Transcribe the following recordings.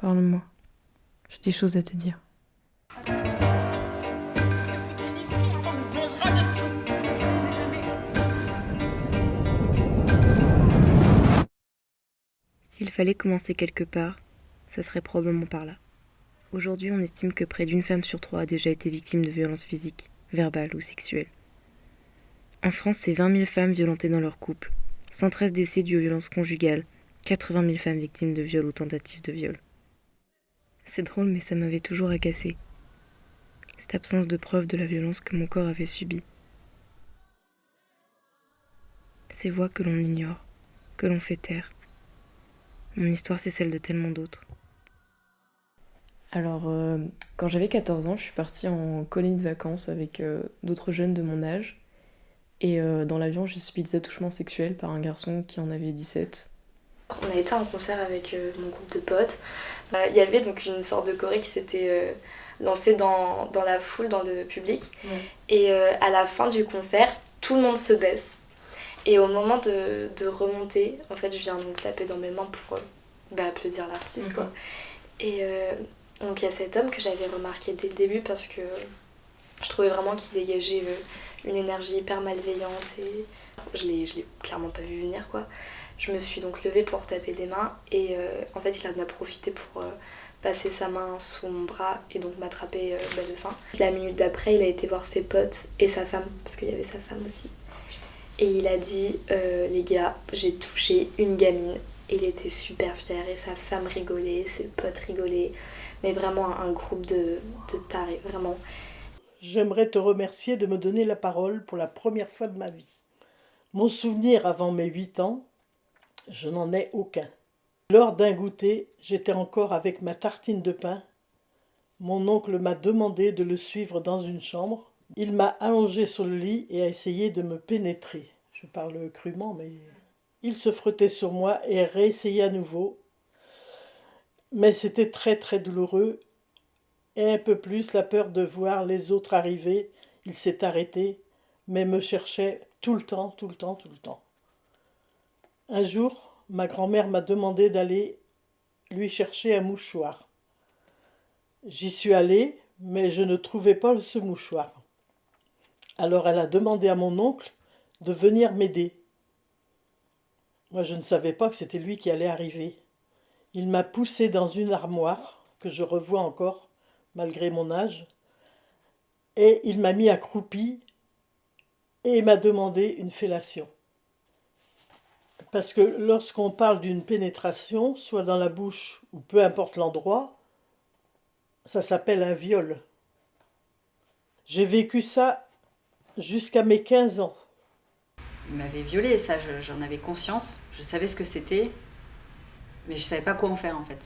Parle-moi. J'ai des choses à te dire. S'il fallait commencer quelque part, ça serait probablement par là. Aujourd'hui, on estime que près d'une femme sur 3 a déjà été victime de violences physiques, verbales ou sexuelles. En France, c'est 20 000 femmes violentées dans leur couple, 113 décès dus aux violences conjugales, 80 000 femmes victimes de viol ou tentatives de viol. C'est drôle, mais ça m'avait toujours agacée. Cette absence de preuve de la violence que mon corps avait subie. Ces voix que l'on ignore, que l'on fait taire. Mon histoire, c'est celle de tellement d'autres. Alors, quand j'avais 14 ans, je suis partie en colonie de vacances avec d'autres jeunes de mon âge. Et dans l'avion, j'ai subi des attouchements sexuels par un garçon qui en avait 17. On a été à un concert avec mon groupe de potes. Il y avait donc une sorte de choré qui s'était lancée dans la foule, dans le public. Ouais. Et à la fin du concert, tout le monde se baisse. Et au moment de remonter, en fait, je viens donc taper dans mes mains pour applaudir l'artiste, quoi. Et donc il y a cet homme que j'avais remarqué dès le début parce que je trouvais vraiment qu'il dégageait une énergie hyper malveillante et je l'ai clairement pas vu venir, quoi. Je me suis donc levée pour taper des mains et en fait il en a profité pour passer sa main sous mon bras et donc m'attraper le sein. La minute d'après, il a été voir ses potes et sa femme, parce qu'il y avait sa femme aussi. Et il a dit les gars, j'ai touché une gamine. Et il était super fier et sa femme rigolait, ses potes rigolaient. Mais vraiment un groupe de tarés, vraiment. J'aimerais te remercier de me donner la parole pour la première fois de ma vie. Mon souvenir avant mes 8 ans, je n'en ai aucun. Lors d'un goûter, j'étais encore avec ma tartine de pain. Mon oncle m'a demandé de le suivre dans une chambre. Il m'a allongé sur le lit et a essayé de me pénétrer. Je parle crûment, mais... Il se frottait sur moi et réessayait à nouveau. Mais c'était très très douloureux. Et un peu plus la peur de voir les autres arriver. Il s'est arrêté, mais me cherchait tout le temps, tout le temps, tout le temps. Un jour, ma grand-mère m'a demandé d'aller lui chercher un mouchoir. J'y suis allée, mais je ne trouvais pas ce mouchoir. Alors elle a demandé à mon oncle de venir m'aider. Moi, je ne savais pas que c'était lui qui allait arriver. Il m'a poussé dans une armoire, que je revois encore, malgré mon âge, et il m'a mis accroupi et il m'a demandé une fellation. Parce que lorsqu'on parle d'une pénétration, soit dans la bouche ou peu importe l'endroit, ça s'appelle un viol. J'ai vécu ça jusqu'à mes 15 ans. Il m'avait violée, ça j'en avais conscience, je savais ce que c'était, mais je savais pas quoi en faire en fait.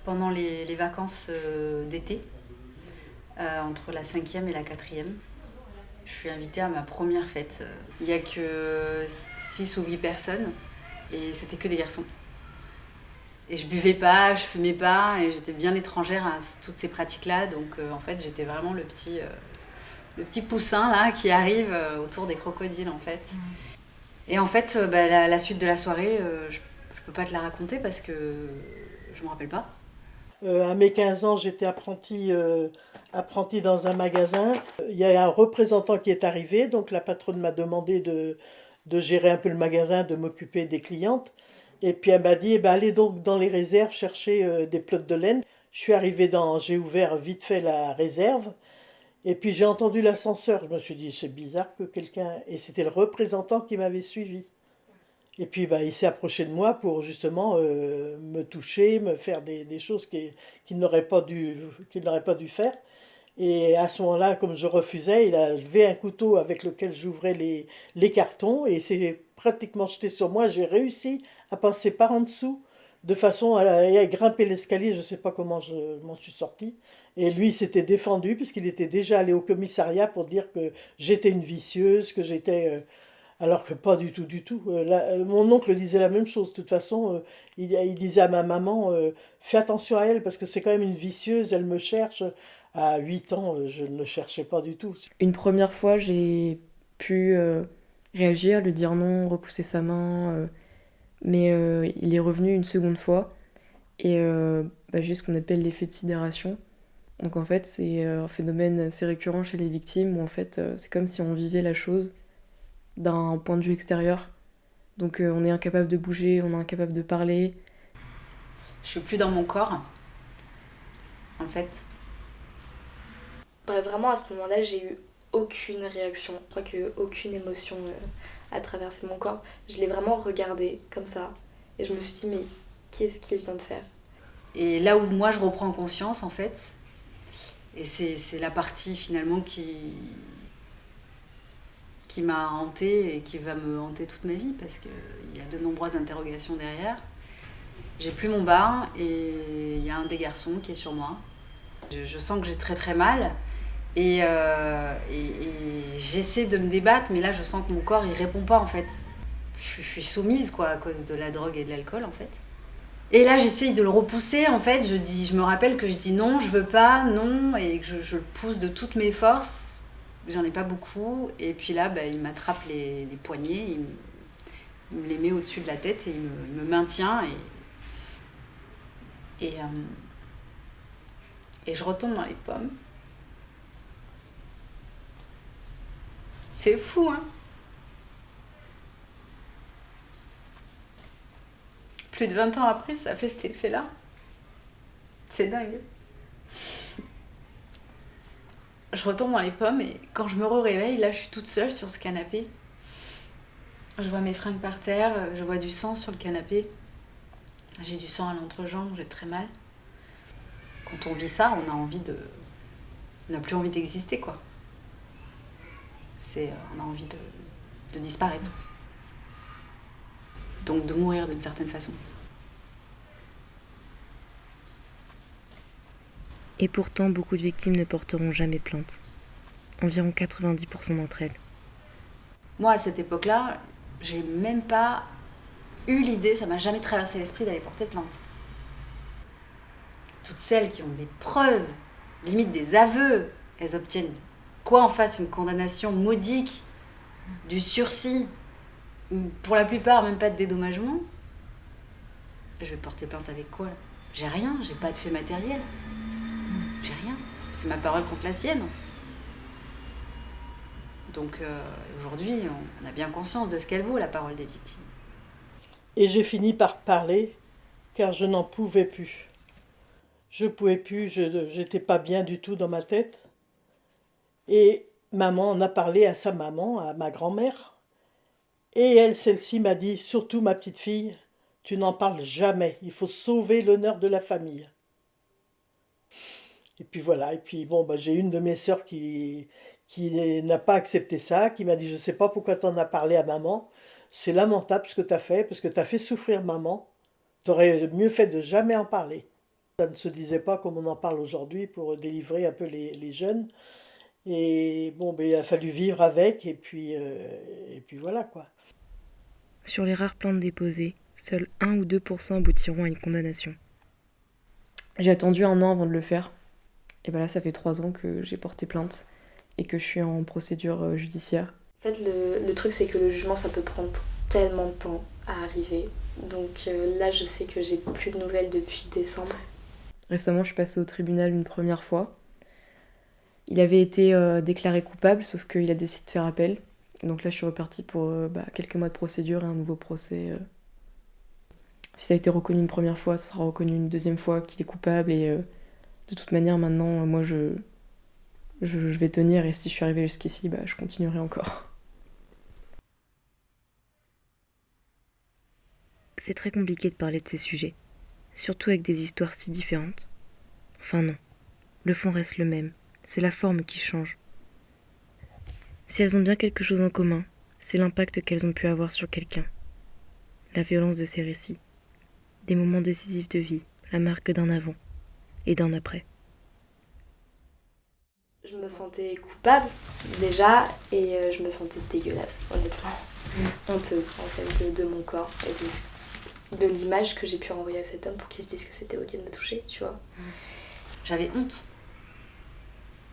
Pendant les vacances d'été, entre la 5e et la 4e, je suis invitée à ma première fête. Il n'y a que 6 ou 8 personnes et c'était que des garçons. Et je buvais pas, je fumais pas et j'étais bien étrangère à toutes ces pratiques-là, donc en fait j'étais vraiment le petit poussin là qui arrive autour des crocodiles en fait. Et en fait la suite de la soirée, je peux pas te la raconter parce que je me rappelle pas. À mes 15 ans, j'étais apprenti dans un magasin. Il y a un représentant qui est arrivé, donc la patronne m'a demandé de gérer un peu le magasin, de m'occuper des clientes. Et puis elle m'a dit, eh ben, allez donc dans les réserves chercher des pelotes de laine. J'ai ouvert vite fait la réserve. Et puis j'ai entendu l'ascenseur. Je me suis dit, c'est bizarre que quelqu'un... Et c'était le représentant qui m'avait suivi. Et puis il s'est approché de moi pour justement me toucher, me faire des choses qu'il n'aurait pas dû faire. Et à ce moment-là, comme je refusais, il a levé un couteau avec lequel j'ouvrais les cartons et s'est pratiquement jeté sur moi. J'ai réussi à passer par en dessous de façon à grimper l'escalier. Je ne sais pas comment je m'en suis sortie. Et lui, il s'était défendu puisqu'il était déjà allé au commissariat pour dire que j'étais une vicieuse, que j'étais... alors que pas du tout, du tout. Mon oncle disait la même chose. De toute façon, il disait à ma maman, fais attention à elle parce que c'est quand même une vicieuse, elle me cherche. À 8 ans, je ne le cherchais pas du tout. Une première fois, j'ai pu réagir, lui dire non, repousser sa main, mais il est revenu une seconde fois. Et juste ce qu'on appelle l'effet de sidération. Donc en fait, c'est un phénomène assez récurrent chez les victimes où en fait, c'est comme si on vivait la chose d'un point de vue extérieur. Donc on est incapable de bouger, on est incapable de parler. Je suis plus dans mon corps, en fait. Bah, vraiment, à ce moment-là, j'ai eu aucune réaction. Je crois qu'aucune émotion a traversé mon corps. Je l'ai vraiment regardé comme ça. Et je me suis dit, mais qu'est-ce qu'il vient de faire? Et là où moi je reprends conscience, en fait, et c'est la partie finalement qui m'a hantée et qui va me hanter toute ma vie, parce qu'il y a de nombreuses interrogations derrière. J'ai plus mon bar et il y a un des garçons qui est sur moi. Je sens que j'ai très très mal et j'essaie de me débattre, mais là je sens que mon corps il répond pas en fait. Je suis soumise quoi à cause de la drogue et de l'alcool en fait. Et là j'essaye de le repousser en fait, je me rappelle que je dis non, je veux pas, non, et que je le pousse de toutes mes forces. J'en ai pas beaucoup, et puis là il m'attrape les poignets, il me les met au-dessus de la tête et il me maintient et je retombe dans les pommes. C'est fou, hein? Plus de 20 ans après, ça fait cet effet-là. C'est dingue. Je retombe dans les pommes et quand je me réveille, là, je suis toute seule sur ce canapé. Je vois mes fringues par terre, je vois du sang sur le canapé. J'ai du sang à l'entrejambe, j'ai très mal. Quand on vit ça, on n'a plus envie d'exister, quoi. On a envie de disparaître. Donc de mourir d'une certaine façon. Et pourtant, beaucoup de victimes ne porteront jamais plainte. Environ 90% d'entre elles. Moi, à cette époque-là, j'ai même pas eu l'idée, ça m'a jamais traversé l'esprit d'aller porter plainte. Toutes celles qui ont des preuves, limite des aveux, elles obtiennent quoi en face? Une condamnation modique, du sursis, pour la plupart même pas de dédommagement. Je vais porter plainte avec quoi? J'ai rien, j'ai pas de fait matériel. J'ai rien. C'est ma parole contre la sienne. Donc aujourd'hui, on a bien conscience de ce qu'elle vaut, la parole des victimes. Et j'ai fini par parler, car je n'en pouvais plus. Je pouvais plus, j'étais pas bien du tout dans ma tête. Et maman en a parlé à sa maman, à ma grand-mère. Et elle, celle-ci m'a dit, surtout ma petite fille, tu n'en parles jamais, il faut sauver l'honneur de la famille. Et puis voilà, et puis bon, j'ai une de mes sœurs qui n'a pas accepté ça, qui m'a dit, je ne sais pas pourquoi tu en as parlé à maman, c'est lamentable ce que tu as fait, parce que tu as fait souffrir maman, tu aurais mieux fait de jamais en parler. Ça ne se disait pas comme on en parle aujourd'hui pour délivrer un peu les jeunes. Et bon, il a fallu vivre avec, et puis voilà quoi. Sur les rares plaintes déposées, seuls 1 ou 2% aboutiront à une condamnation. J'ai attendu 1 an avant de le faire. Et là, ça fait 3 ans que j'ai porté plainte et que je suis en procédure judiciaire. En fait, le truc, c'est que le jugement, ça peut prendre tellement de temps à arriver. Donc là, je sais que j'ai plus de nouvelles depuis décembre. Récemment, je suis passée au tribunal une première fois. Il avait été déclaré coupable, sauf qu'il a décidé de faire appel. Donc là, je suis repartie pour quelques mois de procédure et un nouveau procès. Si ça a été reconnu une première fois, ça sera reconnu une deuxième fois qu'il est coupable. Et de toute manière, maintenant, moi, je vais tenir. Et si je suis arrivée jusqu'ici, je continuerai encore. C'est très compliqué de parler de ces sujets, surtout avec des histoires si différentes. Enfin non, le fond reste le même, c'est la forme qui change. Si elles ont bien quelque chose en commun, c'est l'impact qu'elles ont pu avoir sur quelqu'un. La violence de ces récits, des moments décisifs de vie, la marque d'un avant et d'un après. Je me sentais coupable déjà et je me sentais dégueulasse, honnêtement. Honteuse en fait de mon corps et de l'image que j'ai pu envoyer à cet homme pour qu'il se dise que c'était ok de me toucher, tu vois. J'avais honte.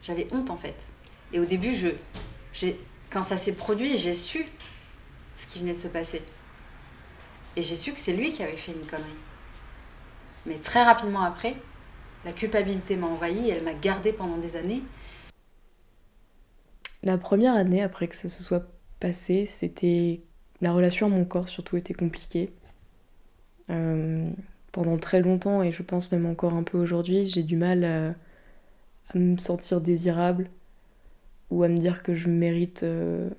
J'avais honte en fait. Et au début, quand ça s'est produit, j'ai su ce qui venait de se passer. Et j'ai su que c'est lui qui avait fait une connerie. Mais très rapidement après, la culpabilité m'a envahie et elle m'a gardée pendant des années. La première année après que ça se soit passé, c'était... La relation à mon corps surtout était compliquée. Pendant très longtemps, et je pense même encore un peu aujourd'hui, j'ai du mal à me sentir désirable ou à me dire que je mérite de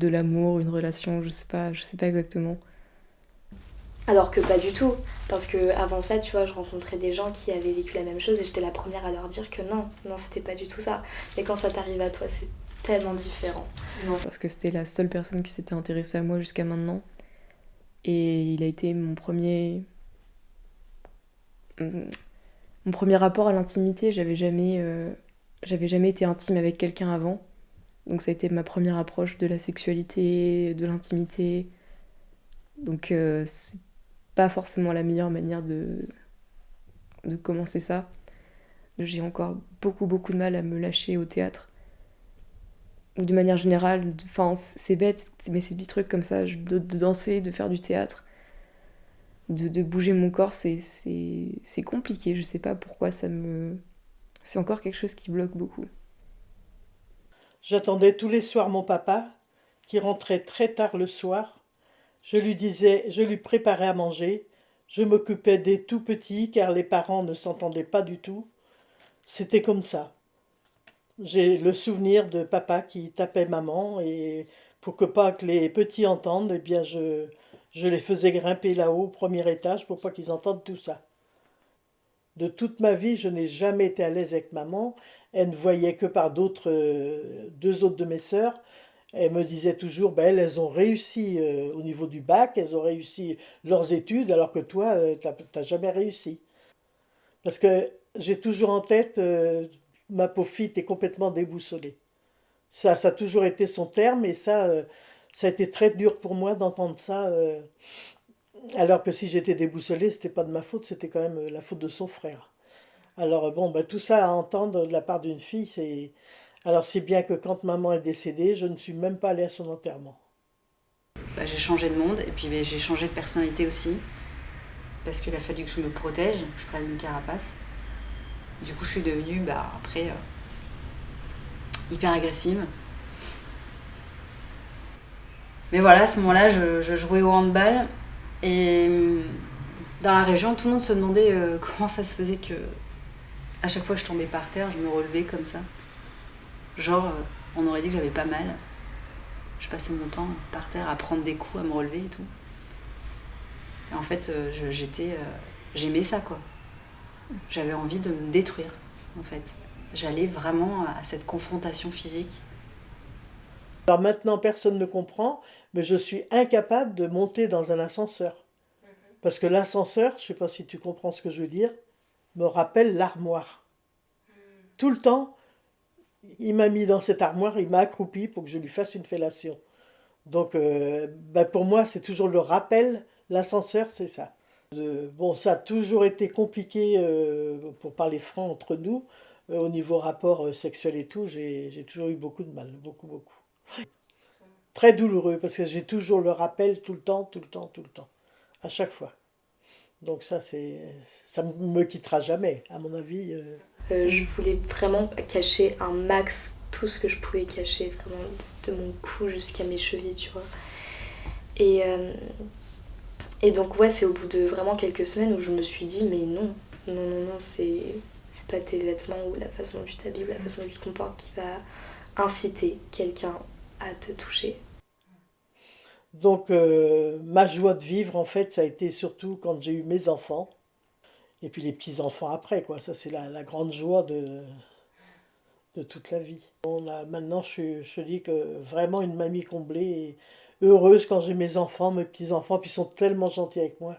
l'amour, une relation, je sais pas exactement. Alors que pas du tout, parce que avant ça, tu vois, je rencontrais des gens qui avaient vécu la même chose et j'étais la première à leur dire que non, c'était pas du tout ça. Mais quand ça t'arrive à toi, c'est tellement différent. Parce que c'était la seule personne qui s'était intéressée à moi jusqu'à maintenant. Et il a été mon premier rapport à l'intimité. J'avais jamais été intime avec quelqu'un avant. Donc ça a été ma première approche de la sexualité, de l'intimité. Donc c'est pas forcément la meilleure manière de commencer ça. J'ai encore beaucoup de mal à me lâcher au théâtre. Ou de manière générale, enfin c'est bête, mais ces petits trucs comme ça, de danser, de faire du théâtre, de bouger mon corps, c'est compliqué. Je sais pas pourquoi c'est encore quelque chose qui bloque beaucoup. J'attendais tous les soirs mon papa, qui rentrait très tard le soir. Je lui préparais à manger. Je m'occupais des tout petits, car les parents ne s'entendaient pas du tout. C'était comme ça. J'ai le souvenir de papa qui tapait maman, et pour pas que les petits entendent, eh bien je les faisais grimper là-haut au premier étage pour pas qu'ils entendent tout ça. De toute ma vie, je n'ai jamais été à l'aise avec maman. Elle ne voyait que par deux autres de mes sœurs. Elle me disait toujours, ben, elles ont réussi au niveau du bac, elles ont réussi leurs études, alors que toi, t'as jamais réussi. Parce que j'ai toujours en tête, ma pauvre fille, t'es complètement déboussolée. Ça a toujours été son terme, et ça a été très dur pour moi d'entendre ça. Alors que si j'étais déboussolée, c'était pas de ma faute, c'était quand même la faute de son frère. Alors bon, bah, tout ça à entendre de la part d'une fille, c'est... Alors c'est bien que quand maman est décédée, je ne suis même pas allée à son enterrement. J'ai changé de monde et puis j'ai changé de personnalité aussi. Parce qu'il a fallu que je me protège, je prenne une carapace. Du coup, je suis devenue, après, hyper agressive. Mais voilà, à ce moment-là, je jouais au handball. Et dans la région, tout le monde se demandait comment ça se faisait que, à chaque fois que je tombais par terre, je me relevais comme ça. Genre, on aurait dit que j'avais pas mal. Je passais mon temps par terre à prendre des coups, à me relever et tout. Et en fait, j'aimais ça, quoi. J'avais envie de me détruire, en fait. J'allais vraiment à cette confrontation physique. Alors maintenant, personne ne comprend, mais je suis incapable de monter dans un ascenseur. Parce que l'ascenseur, je ne sais pas si tu comprends ce que je veux dire, me rappelle l'armoire. Tout le temps, il m'a mis dans cette armoire, il m'a accroupi pour que je lui fasse une fellation. Donc, pour moi, c'est toujours le rappel. L'ascenseur, c'est ça. Bon, ça a toujours été compliqué, pour parler franc entre nous. Au niveau rapport sexuel et tout, j'ai toujours eu beaucoup de mal, beaucoup. Très douloureux, parce que j'ai toujours le rappel tout le temps, à chaque fois. Donc ça me quittera jamais, à mon avis. Je voulais vraiment cacher un max tout ce que je pouvais cacher, vraiment de mon cou jusqu'à mes chevilles, tu vois. Et donc ouais, c'est au bout de vraiment quelques semaines où je me suis dit mais non, c'est pas tes vêtements ou la façon dont tu t'habilles ou la façon dont tu te comportes qui va inciter quelqu'un à te toucher. Donc ma joie de vivre, en fait, ça a été surtout quand j'ai eu mes enfants, et puis les petits-enfants après, quoi. Ça, c'est la grande joie de toute la vie. Maintenant, je dis que vraiment une mamie comblée et heureuse quand j'ai mes enfants, mes petits-enfants, puis ils sont tellement gentils avec moi.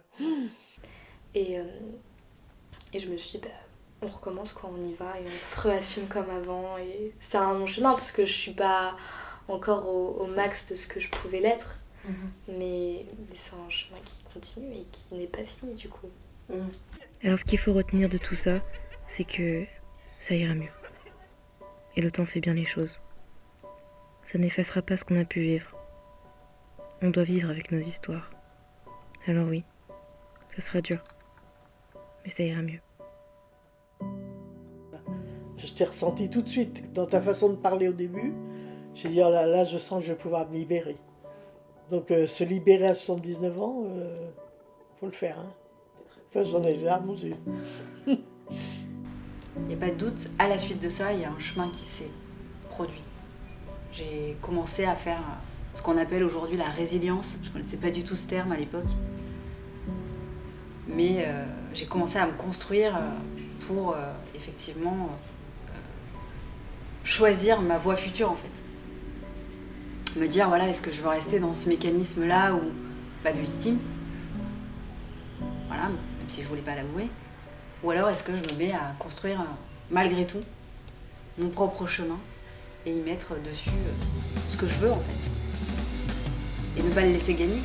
Et je me suis dit, on recommence quand on y va et on se réassume comme avant. Et c'est un long chemin parce que je suis pas encore au max de ce que je pouvais l'être. Mais c'est un chemin qui continue et qui n'est pas fini du coup. Alors ce qu'il faut retenir de tout ça, c'est que ça ira mieux. Et le temps fait bien les choses. Ça n'effacera pas ce qu'on a pu vivre. On doit vivre avec nos histoires. Alors oui, ça sera dur. et ça ira mieux. Je t'ai ressenti tout de suite dans ta façon de parler au début. J'ai dit, oh là, je sens que je vais pouvoir me libérer. Donc se libérer à 79 ans, faut le faire. Hein. Ça, j'en ai les larmes aux yeux. Il n'y a pas de doute, à la suite de ça, il y a un chemin qui s'est produit. J'ai commencé à faire ce qu'on appelle aujourd'hui la résilience. Je ne connaissais pas du tout ce terme à l'époque. Mais j'ai commencé à me construire pour effectivement choisir ma voie future en fait. Me dire, voilà, est-ce que je veux rester dans ce mécanisme-là ou de victime, voilà, même si je voulais pas l'avouer, ou alors est-ce que je me mets à construire malgré tout mon propre chemin et y mettre dessus ce que je veux en fait et ne pas le laisser gagner.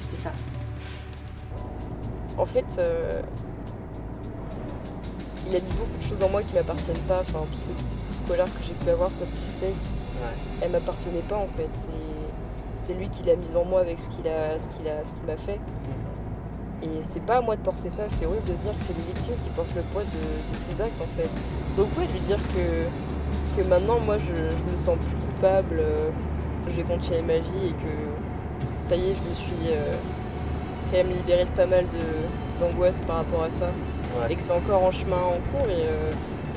C'était ça. En fait, il a mis beaucoup de choses en moi qui m'appartiennent pas. Enfin, toute cette colère que j'ai pu avoir, cette tristesse, elle m'appartenait pas en fait. C'est lui qui l'a mise en moi avec ce qu'il m'a fait. Et c'est pas à moi de porter ça. C'est horrible de dire que c'est les victimes qui portent le poids de ces actes en fait. Donc ouais, lui dire que maintenant moi je me sens plus coupable, je vais continuer ma vie et que ça y est, je me suis quand même libérée de pas mal d'angoisse par rapport à ça. Ouais. Et que c'est encore en chemin en cours et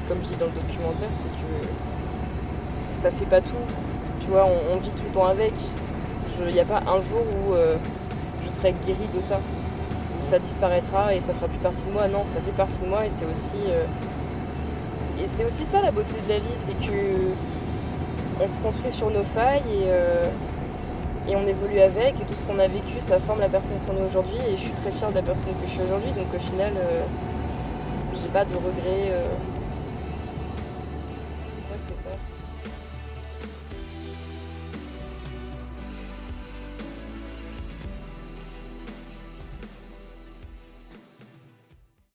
comme je dis dans le documentaire, c'est que ça fait pas tout. Tu vois, on vit tout le temps avec. Il n'y a pas un jour où je serai guérie de ça. Où ça disparaîtra et ça fera plus partie de moi. Non, ça fait partie de moi et c'est aussi ça la beauté de la vie, c'est que on se construit sur nos failles et on évolue avec et tout ce qu'on a vécu, ça forme la personne qu'on est aujourd'hui et je suis très fière de la personne que je suis aujourd'hui. Donc au final, j'ai pas de regrets. Ouais, c'est ça.